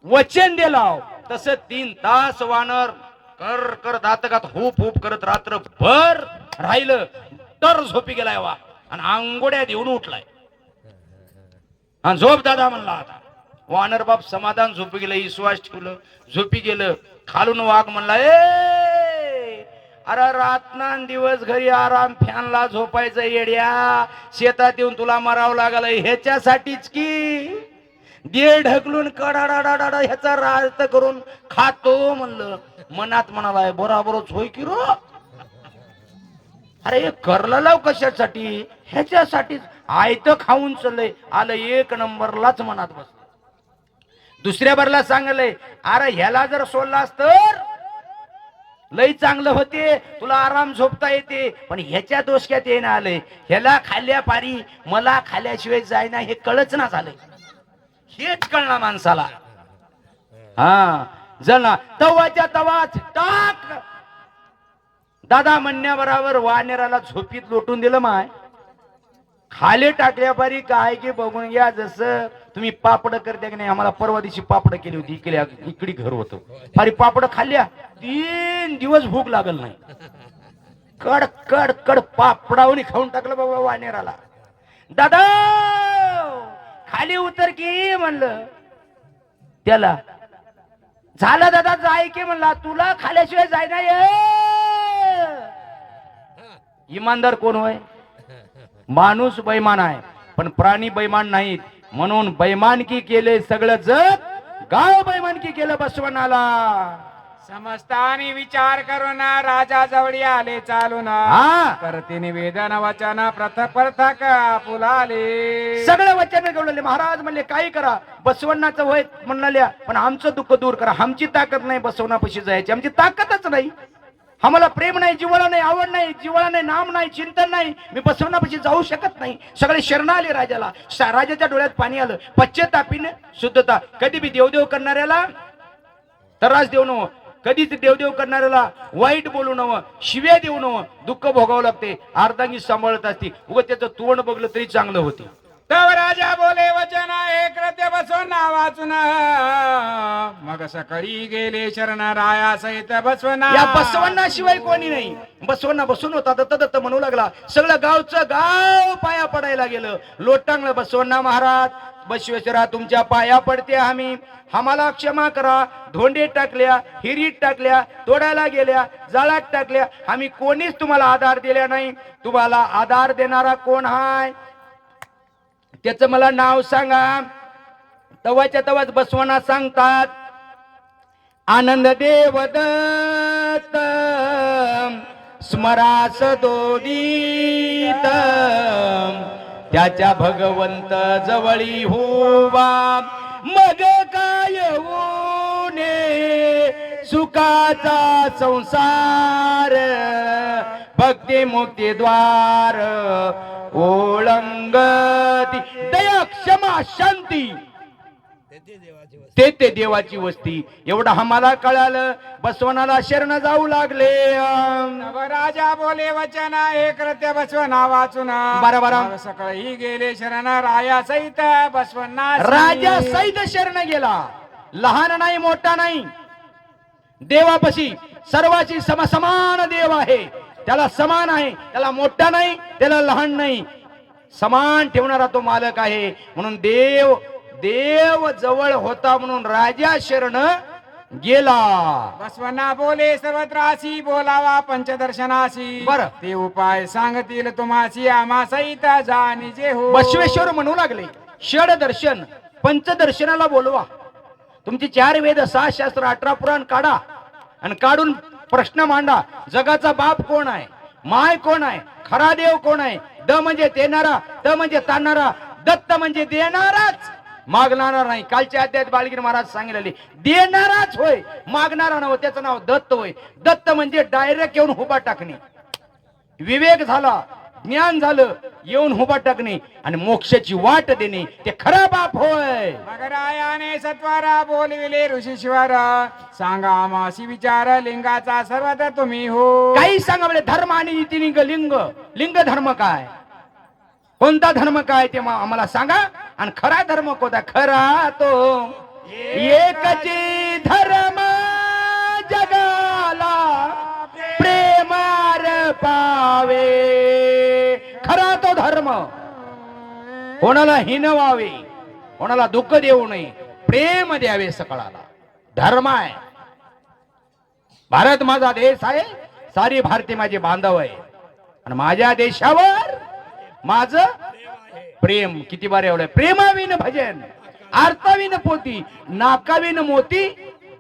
वचन दिलाव तसं 3 तास वानर कर कर दातकात हुप हुप करत रात्रभर राहिलं. तर झोपी गेलाय वा आणि आंगोड्यात येऊन उठलाय आणि झोप दादा म्हणला. आता वानर बाप समाधान झोपी गेलं, विश्वास ठेवलं, झोपी गेलं. खालून वाघ म्हणला, ए अरे रातना दिवस घरी आराम फॅनला झोपायचं येड्या, शेतात येऊन तुला मरावं लागलं ह्याच्यासाठीच की दे ढकलून कडाडाडाडा ह्याचा राज करून खातो म्हणलं. मनात म्हणालाय बरोबरच होय की रो. अरे करला लाव कशासाठी, ह्याच्यासाठीच आयत खाऊन चाललंय आलं एक नंबरलाच मनात बस. दुसऱ्या बारला सांगलंय अरे ह्याला जर सोडलास तर लई चांगलं होते, तुला आराम झोपता येते, पण ह्याच्या दोषक्यात येणं आलंय. ह्याला खाल्ल्या पारी मला खाल्ल्याशिवाय जायना हे कळच ना झालंय. हेच कळणार माणसाला. हा जना तवाच्या तवाच टाक दादा म्हणण्याबरोबर वानेराला झोपीत लोटून दिलं. माय खाली टाकल्या पारी काय की बघून घ्या. जसं तुम्ही पापड करते की नाही, आम्हाला परवा दिवशी पापड केली होती, इकडे घर होतं, पारी पापड खाल्ल्या 3 दिवस भूक लागल नाही. कड कड कड पापडावणी खाऊन टाकलं बाबा वानेराला. दादा खाली उतर की म्हणलं त्याला. झालं दादा जाय की म्हणला, तुला खाल्याशिवाय जाय ना. इमानदार कोण होय? माणूस बैमान आहे पण प्राणी बैमान नाहीत, म्हणून बैमानकी केले सगळं जग, गाव बैमानकी केलं बसवनाला. समजतानी विचार करून राजा जवळी आले चालून, करते निवेदन वचन प्रथक फुलाले. सगळं वचन गवळले. महाराज म्हणले काही करा, बसवण्णाचं वय म्हणाल्या, पण आमचं दुःख दूर करा. आमची ताकद नाही बसवण्यापाशी जायची, आमची ताकदच नाही. आम्हाला प्रेम नाही, जिव्हाळा नाही, आवड नाही, जिव्हाळा नाही, नाम नाही, चिंतन नाही, मी बसवण्यापाशी जाऊ शकत नाही. सगळे शरण आले राजाला. राजाच्या डोळ्यात पाणी आलं. पश्चातापीने शुद्धता. कधी बी देवदेव करणाऱ्याला त्रास देऊ नव, कधीच देवदेव करणाऱ्याला वाईट बोलू नव, शिव्या देऊ नव, दुःख भोगावं लागते. अर्धांगी सांभाळत असते. उगाच त्याचं तोंड बघलं तरी चांगलं होते. तव राजा बोले वचन हे कृत्य बसवना वाचून, मग सकाळी गेले शरण राया सहित बसवना. या बसवण्णाशिवाय कोणी नाही. बसवण्णा बसून होता दत्त दत्त म्हणू लागला. सगळं गावचं गाव पाया पडायला गेलं. लोटांगलं बसवण्णा महाराज बसवेश्वरा तुमच्या पाया पडते आम्ही, आम्हाला क्षमा करा. धोंडे टाकल्या, हिरीत टाकल्या, तोडायला गेल्या, जाळात टाकल्या, आम्ही कोणीच तुम्हाला आधार दिला नाही. तुम्हाला आधार देणारा कोण हाय त्याचं मला नाव सांगा. तवाच्या तवाच बसवना सांगतात, आनंद देवदत्त स्मरास दोदित, त्याच्या भगवंत जवळी होवा, मग काय ऊने सुखाचा संसार, भक्ती मुक्ती द्वार ओळंगती, दया क्षमा शांती ते देवाची वस्ती. एवढं आम्हाला कळालं. बसवनाला शरण जाऊ लागले. राजा बोले वचन हे कृत्य बसवना वाचून, बरोबर सकाळी गेले शरण राया सहित बसवना. राजा सहित शरण गेला. लहान नाही, मोठा नाही, देवापाशी सर्वाची समान देव आहे. त्याला समान आहे, त्याला मोठा नाही, त्याला लहान नाही, समान ठेवणारा तो मालक आहे. म्हणून देव जवळ होता म्हणून राजा शरण गेला. बसवना बोले सर्वत्रासी बोलावा पंचदर्शनासी, बरं ते उपाय सांगतील तुम्हासी आम्हा सहित जाणीजे हो. बसवेश्वर म्हणू लागले, षड दर्शन पंचदर्शनाला बोलवा. तुमची 4 वेद 6 शास्त्र 18 पुराण काढा आणि काढून प्रश्न मांडा. जगाचा बाप कोण आहे, माय कोण आहे, खरा देव कोण आहे. द म्हणजे देणारा, त म्हणजे ताणणारा, दत्त म्हणजे देणाराच, मागणारा नाही. कालच्या अध्यायात बाळगिरी महाराज सांगितले देणाराच होय, मागणारा नव्ह. त्याचं नाव दत्त होय. दत्त म्हणजे डायरेक्ट येऊन हुबा टाकणे. विवेक झाला, ज्ञान झालं, येऊन हुबा टाकणे आणि मोक्षाची वाट देणे, ते खरा बाप होय. मगरायाने सत्वारा बोलविले ऋषीश्वर, सांगा आमासी विचार लिंगाचा सर्वत्र तुम्ही हो. काही सांगा म्हणजे धर्म आणि नीतिलिंग. लिंग धर्म काय, कोणता धर्म काय ते आम्हाला सांगा. आणि खरा धर्म कोणता, खरा तो एकची धर्म जगाला प्रेमार पावे. खरा तो धर्म कोणाला हिनवावे, कोणाला दुःख देऊ नये, प्रेम द्यावे सकळाला. धर्म आहे. भारत माझा देश आहे, सारी भारतीय माझे बांधव आहे आणि माझ्या देशावर माझं प्रेम. किती बार एवढं प्रेमाविन भजन, आर्ताविन पोती, नाकाविन मोती,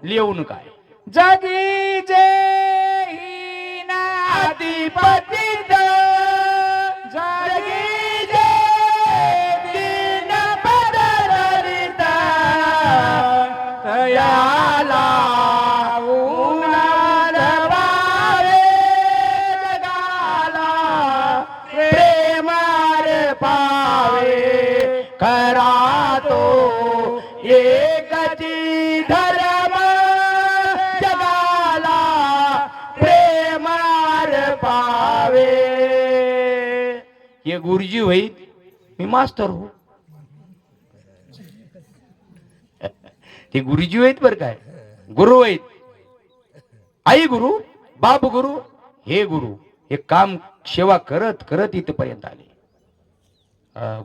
लिहून काय. जगी जे नाधिपती जगी जे दीन पदरिता तयाला उन्हाळ वारे जगाला प्रेमार पावे. खरा तो एकची धर्म जगाला प्रेमार पावे. हे गुरुजी होईत, मी मास्तर हो. ते गुरुजी होईत बर काय, गुरु होईत. आई गुरु, बाप गुरु, हे गुरु. हे काम सेवा करत करत इथपर्यंत आले.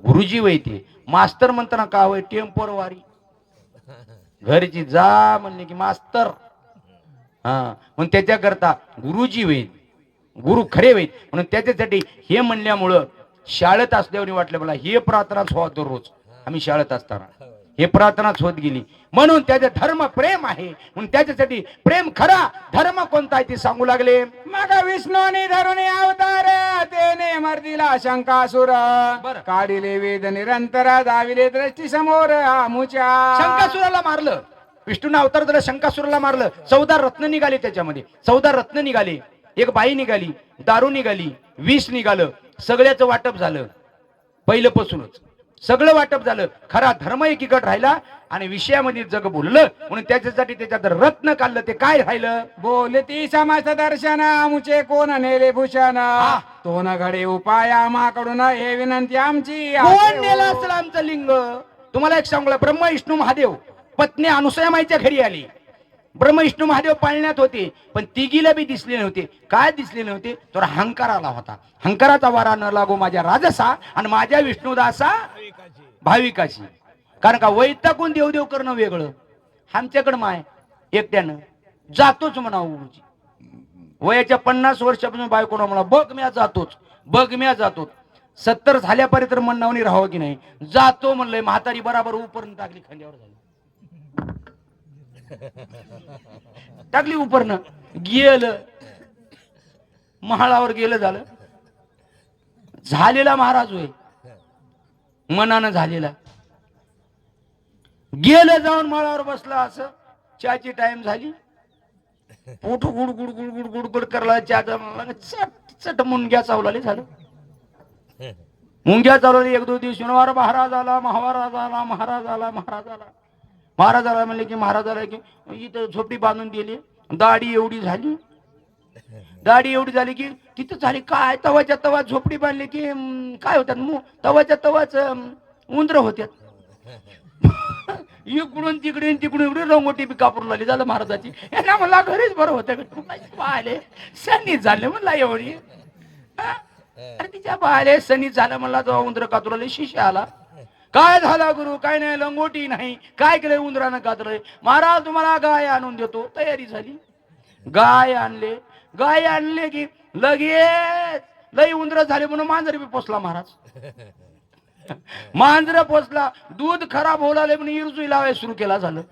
गुरुजी वैते. मास्तर म्हणताना का होय टेम्पोरवारी, घरची जा म्हणले की मास्तर. हा मग त्याच्याकरता गुरुजी वैत, गुरु खरे वैत. म्हणून त्याच्यासाठी हे म्हणल्यामुळं शाळेत असल्यावर वाटलं मला हे प्रार्थनाच व्हावं दररोज. आम्ही शाळेत असताना हे प्रार्थनाच होत गेली. म्हणून त्याचे धर्म प्रेम आहे. म्हणून त्याच्यासाठी प्रेम खरा धर्म कोणता आहे ते सांगू लागले. मग विष्णूने धरून अवतार तेने मर्दीला शंकासुर बरं. काढिले वेद निरंतर दाविले दृष्टी समोर आमुच्या. शंकासुराला मारलं. विष्णूने अवतार दिला, शंकासुराला मारलं. 14 रत्न निघाले त्याच्यामध्ये. 14 रत्न निघाले. एक बाई निघाली, दारू निघाली, विष निघालं. सगळ्याचं वाटप झालं. पहिल्यापासूनच सगळं वाटप झालं. खरा धर्म एकीकडे राहिला आणि विषयामध्ये जग बोललं. म्हणून त्याच्यासाठी त्याच्यात रत्न काढलं. ते काय राहिलं? बोलती समस्त दर्शन आमुचे कोण नेले भूषण तो न घडे उपाय आम्हाकडून हे विनंती आमची. कोण नेलं असेल आमचं लिंग? तुम्हाला एक सांगू, ब्रह्म विष्णू महादेव पत्नी अनुसूया माईच्या घरी आली. ब्रह्म विष्णू महादेव पाळण्यात होते, पण तिघीला बी दिसले नव्हते. काय दिसले नव्हते? तर अहंकार आला होता. अहंकाराचा वारा न लागो माझ्या राजसा आणि माझ्या विष्णुदासा भाविकाची. कारण का वैतागून देवदेव करणं वेगळं. आमच्याकडं माय एकट्यानं जातोच म्हणा. वयाच्या 50 वर्षापासून बायकोनं म्हणा बघ म्या जातोच, बघ म्या जातोच. 70 झाल्यापर्यंत मन नावनी राहावं की नाही. जातो म्हणलंय. म्हातारी बराबर उपरण टाकली, खांद्यावर झाली, टाकली उपरनं. गेलं महाळावर गेलं. झालं झालेला महाराज होय, मनानं झालेला. गेलं जाऊन माळावर बसला. असं चहाची टाइम झाली. पोट good good good good good good करला. चहा चट चट मुंग्या चावलाली. झालं मुंग्या चावलाली. 1-2 दिवस महाराज आला, महाराज आला, महाराज आला, महाराज आला, महाराज आला. म्हणले की महाराज आला की इथं झोपडी बांधून दिली. दाढी एवढी झाली, दाढी एवढी झाली की तिथं झाली काय तवाच्या तवा झोपडी बांधली की काय होतात तवाच्या तवाच उंदर होत्यात. इकडून तिकडे तिकडून इकडे रंगोटी बी कापूर लागली. झालं महाराजाची. यांना मला घरीच बरं होतं. पाहिले सनी झाले म्हणला एवढी. अरे तिच्या पाहिले सनी झालं म्हणला. जेव्हा उंदर कातुरले शिष्य आला. काय झाला गुरु? काय नाही, लंगोटी नाही. काय केलंय? उंदरानं कातरलंय. महाराज तुम्हाला गाय आणून देतो. तयारी झाली. गाय आणले. गाय आणले की लगेच लई उंदर झाले म्हणून मांजर बी पोचला. महाराज मांजर पोचला. दूध खराब होऊ लागले म्हणून इरजू लावायला सुरू केला. झालं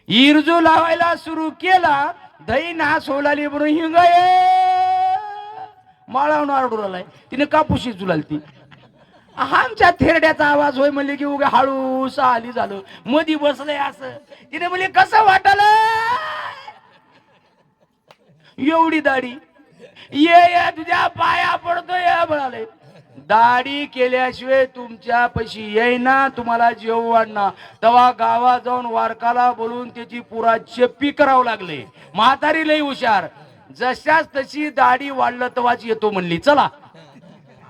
इरजू लावायला सुरू केला. दही नास होऊ लागली म्हणून हिंग माळावून आरडू आलाय. तिने कापूशी जुलाल. ती आमच्या थेरड्याचा आवाज होय म्हणले की उगा हळू आली. झालं मधी बसलंय असं. तिने म्हणले कसं वाटलं? एवढी दाढी ये तुझ्या पाया पडतो या म्हणाले. दाढी केल्याशिवाय तुमच्या पैशी येईना, तुम्हाला जेव वाढणार. तेव्हा गावात जाऊन वारकाला बोलून त्याची पुरा चेप्पी करावं लागले. म्हातारी लई हुशार. जशाच तशी दाढी वाढलं तेव्हाच येतो म्हणली. चला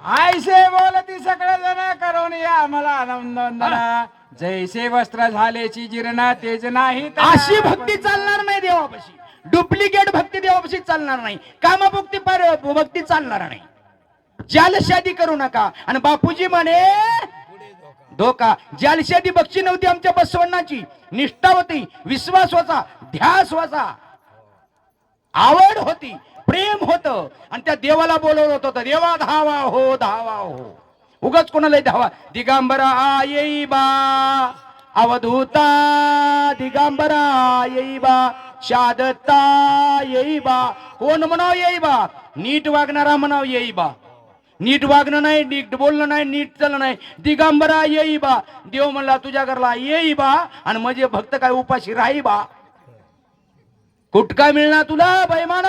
आयसे बोलती सगळे जण करून या मला आनंदवंदना. जैसे वस्त्र झालेची जीर्ण तेज नाही तर अशी भक्ती चालणार नाही देवापाशी. डुप्लिकेट भक्ती देवापाशी चालणार नाही. कामभक्ती भक्ती चालणार नाही. जालशादी करू नका. आणि बापूजी म्हणे धोका. जालशादी बक्षी नव्हती आमच्या बसवण्णाची. निष्ठा होती, विश्वास होता, ध्यास होता, आवड होती, प्रेम होत. आणि त्या देवाला बोलवलं होतं, देवा धावा हो धावा हो. उगाच कोणाला धावा. दिगांबरा येई बा अवधूता, दिगांबरा येई बा शादता येई बा. कोण म्हणाव येई बा? नीट वागणारा म्हणाव येई बा. नीट वागणं नाही, नीट बोलणं नाही, नीट चालणं नाही. दिगांबरा येई बा. देव म्हणला तुझ्या घरला येई बा. आणि म्हणजे भक्त काय उपाशी राही बा. कुठं काय मिळणार तुला बैमान?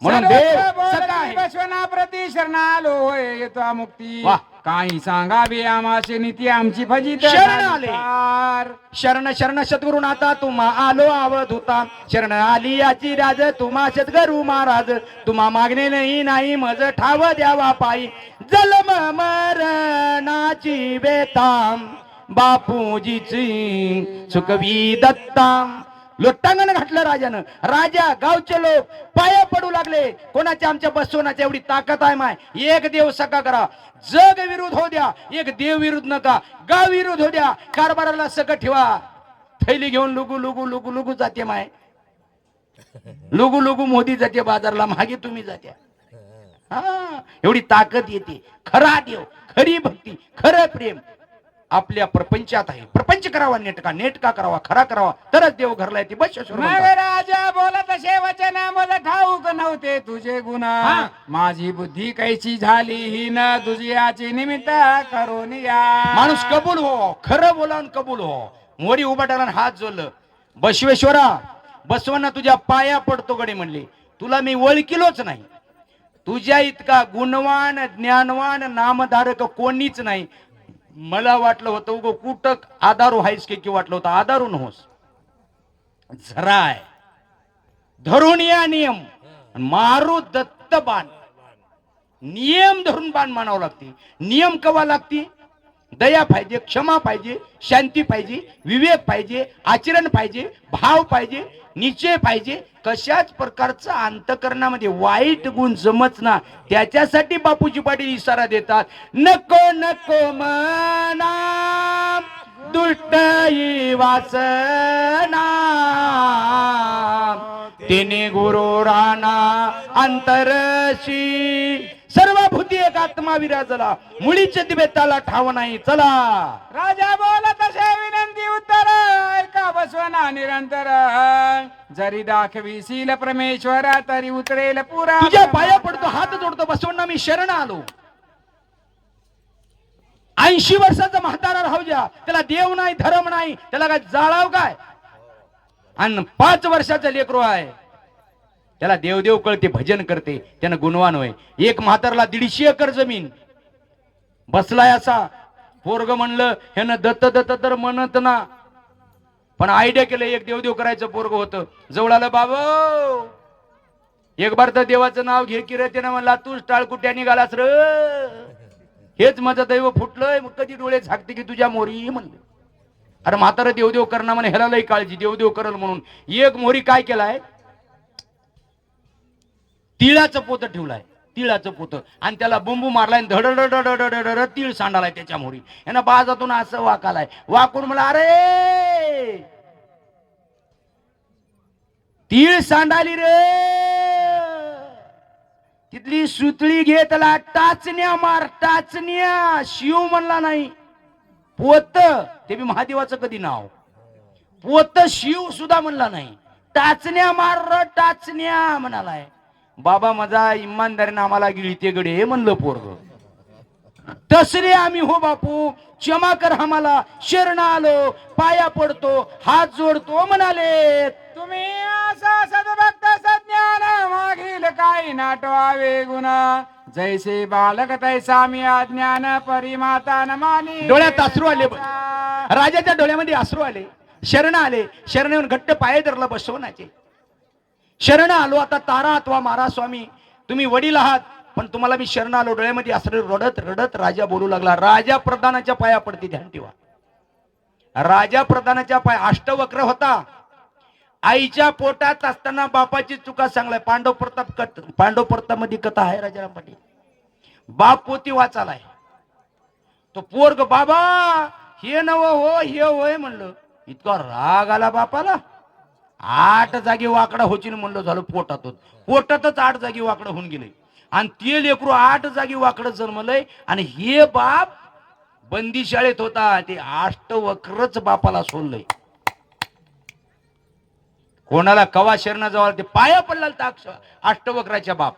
म्हणून देव सखा आहे. बसवनाप्रती शरणालो होय येतो मुक्ती. वाह. काही सांगावे आमाशे नीती आमची फजित शरण आले. झाली. शरण शरण सद्गुरुनाथा तुम्हा आलो अवधूता. शरण आली याची राज तुम्हा सद्गुरु महाराज. तुम्हा मागणे नाही मज ठाव द्यावा पायी. जन्म मरणाची बेता बापूजीची सुखवी दत्ता. लोटांगण घातलं राजानं. राजा गावचे लोक पाया पडू लागले. कोणाच्या आमच्या बसवण्याच्या एवढी ताकद आहे माय. एक देव सका करा. जग विरुद्ध हो द्या, एक देव विरुद्ध नका. गाव विरुद्ध हो द्या, कारभाराला सगळं ठेवा. थैली घेऊन लुगू लुगू लुगू लुगू जाते माय. लुगू लुगू मोदी जाते बाजारला, मागे तुम्ही जात्या. हा एवढी ताकद येते. खरा देव, खरी भक्ती, खरं प्रेम आपल्या प्रपंचात आहे. प्रपंच करावा नेटका, नेटका करावा, खरा करावा, तरच देव घरला येते. बस मग राजा बोलत असे वचन मला ठाऊक नव्हते तुझे गुण. हा. माझी बुद्धी कैची झाली ही न तुझी याची निमित्त करून या. माणूस कबूल हो, खरं बोला आणि कबूल हो. मोरी उभा टाकला हात जोडलं. बसवेश्वरा बसवांना तुझ्या पाया पडतो गडे म्हणले. तुला मी ओळखिलोच नाही. तुझ्या इतका गुणवान ज्ञानवान नामधारक कोणीच नाही. मला वाटलं होतं उगो कुटक आदारू हायस की वाटलं होतं. आदारू नहोस, झराय धरून या नियम. मारू दत्त बाण. नियम धरून बाण मानावं लागते. नियम कवा लागते? दया पाहिजे, क्षमा पाहिजे, शांती पाहिजे, विवेक पाहिजे, आचरण पाहिजे, भाव पाहिजे, निश्चय पाहिजे. कशाच प्रकारचा अंतकरणामध्ये वाईट गुण जमत ना. त्याच्यासाठी बापूजी पाटील इशारा देतात. नको नको मना दुष्ट वासना तिने गुरु राणा अंतरशी. सर्व भूती एक आत्मा विराजला. मुळीचे दिवेताला ठाव नाही. चला राजा बोलत असे विनंती उत्तर ऐका बसवना निरंतर. जरी दाखवीशील परमेश्वर तरी उतरेल पुरा. तुझ्या पाया पडतो, हात जोडतो. बसवण्णा मी शरण आलो. 80 वर्षाचा म्हातारा राहू द्या, त्याला देव नाही, धर्म नाही, त्याला काय जाळाव काय. आणि 5 वर्षाचा लेकरू आहे, त्याला देवदेव कळते, भजन करते, त्यानं गुणवान होय. एक म्हातारला 150 एकर जमीन बसलाय असा. पोरग म्हणलं ह्यानं दत्त दत्त तर म्हणत ना, पण आयडिया केलं एक देवदेव करायचं पोरग होतं. जवळ आलं बाबा, एक बार तर देवाचं नाव घे की रे. त्यानं म्हणला तूच टाळकुट्या निघालास र. हेच माझं दैव फुटलंय. मग कधी डोळे झाकते की तुझ्या मोरी म्हणले. अरे म्हातारा देवदेव करणं म्हणे, ह्याला लई काळजी, देवदेव करल म्हणून. एक मोरी काय केलाय, तिळाचं पोतं ठेवलाय. तिळाचं पोतं आणि त्याला बोंबू मारलाय. धडधड तीळ सांडालाय त्याच्या मोरी. यानं बाजातून असं वाकालाय. वाकून मला अरे तीळ सांडाली रे. तिथली सुतळी घे, त्याला टाचण्या मार, टाचण्या. शिव म्हणला नाही, पोत. ते बी महादेवाचं कधी नाव. पोत शिव सुद्धा म्हणला नाही. टाचण्या मार, टाचण्या म्हणालाय. बाबा माझा इमानदारीने आम्हाला गिळते गडे म्हणलं पोरग. तसरे आम्ही हो बापू, क्षमा कर आम्हाला. शरण आलो, पाया पडतो, हात जोडतो म्हणाले. तुम्ही असा सद्भक्त सज्ञान मागील काही नाटवावे गुण. जैसे बालक तैसा मी अज्ञान परिमाता न मानी. डोळ्यात अश्रू आले. राजाच्या डोळ्यामध्ये अश्रू आले. शरण आले. शरण येऊन घट्ट पाय धरलं बसवण्याचे. शरण आलो आता तारा अथवा मारा स्वामी. तुम्ही वडील आहात, पण तुम्हाला मी शरण आलो डोळ्यामध्ये असं रडत रडत राजा बोलू लागला. राजा प्रधानाच्या पाया पडते, ध्यान ठेवा. राजा प्रधानाच्या पाय अष्टवक्र होता. आईच्या पोटात असताना बापाची चुका सांगलाय. पांडव प्रताप मध्ये कथा आहे राजाराम पाटील. बाप पोती वाचालाय. तो पोरग बाबा हे नव हो हे होय म्हणलं. इतका राग आला बापाला. 8 जागी वाकडा होची म्हणलं झालं. पोटातच 8 जागी वाकडं होऊन गेले. आणि ते लेकरू 8 जागी वाकडं जन्मलंय. आणि हे बाप बंदी शाळेत होता. ते अष्टवक्रच बापाला सोडलंय. कोणाला कवा शरणा जवळ ते पाया पडला अष्टवक्राच्या बाप.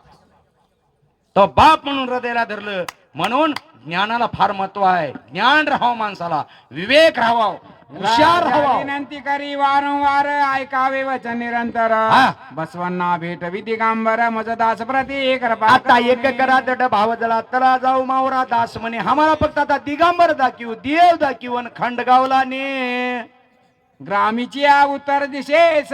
तो बाप म्हणून हृदयाला धरलं. म्हणून ज्ञानाला फार महत्व आहे. ज्ञान राहावं, माणसाला विवेक राहावा, हुशार राजा राहावा. विनंती करी वारंवार ऐकावे वचन निरंतर. हा. बसवन्ना भेटवी दिगांबर मज दास प्रती कृपा आता एक करा दड भाव जला तला जाऊ मावरा दास म्हणे. आम्हाला फक्त आता दिगंबर दाखवू, देव दाखवू आणि खंडगावला ने ग्रामीची उत्तर दिशेस